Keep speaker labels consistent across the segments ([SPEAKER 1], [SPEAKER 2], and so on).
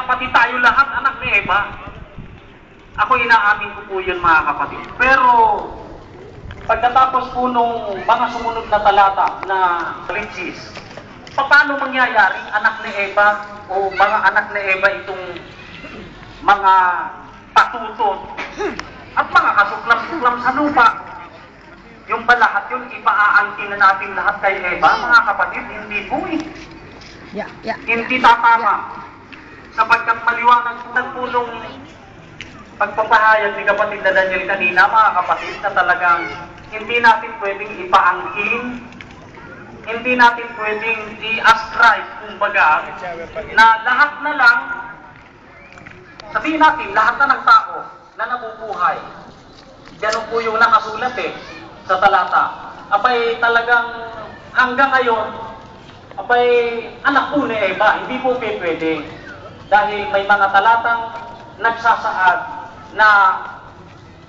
[SPEAKER 1] pati tayo lahat anak ni Eva. Ako inaamin ko po yun mga kapatid. Pero pagkatapos po nung mga sumunod na talata na riches, paano mangyayaring anak ni Eva o mga anak ni Eva itong mga patutot at mga kasuklam-suklam sa lupa? Yung ba lahat yun, ipaaangkin na natin lahat kay Eva, mga kapatid? Hindi po eh. Hindi tatama. Sapagkat maliwanag po nung pagpapahayag ni kapatid na Daniel kanina, mga kapatid, na talagang hindi natin pwedeng ipaangkin, hindi natin pwedeng i-ascribe, kumbaga, na lahat na lang, sabihin natin, lahat na ng tao na nabubuhay. Ganun po yung nakasulat sa talata. Abay talagang hanggang ngayon, abay anak po ni Eva, hindi po pwede. Dahil may mga talatang nagsasaad na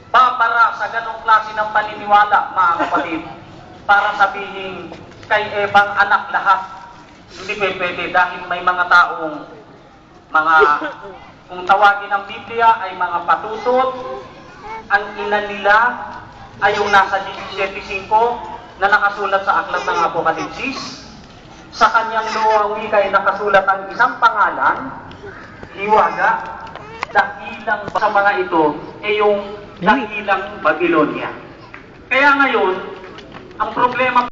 [SPEAKER 1] babara sa ganong klase ng paniniwala, mga kapatid, para sabihin kay Evang anak lahat. Hindi pwede dahil may mga taong kung tawagin ng Biblia ay mga patutot, ang ina nila ay yung nasa 17:5 na nakasulat sa aklat ng Apokalipsis. Sa kanyang luwang wika ay nakasulat ang isang pangalan, Hiwaga, dakilang sa mga ito ay yung dakilang Babylonia. Kaya ngayon, ang problema